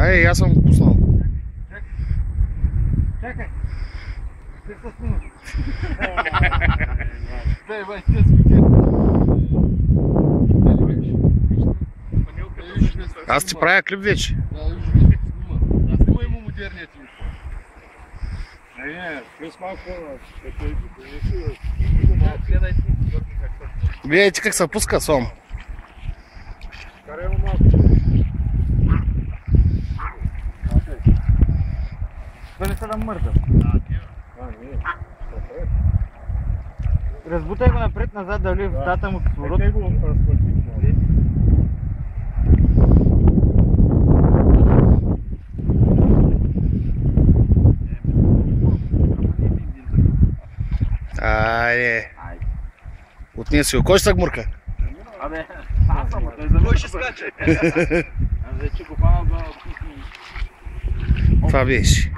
Ай, аз съм го пуснал. Чакай. Как се снимаш? Бай, ти си Аз ти правя клип вече. Аз снимай му модерния телефон. Не, плюс малко Видите как се пуска сом. карай му малко. Дали се да мърда? Не. Разбутай го напред-назад, дали в дата му кислород. Нека го разплати. Айде. Отнеси го. Кой ще се гмурка? Абе, аз съм. Кой ще скача? Абе, че го пана да... Това беше.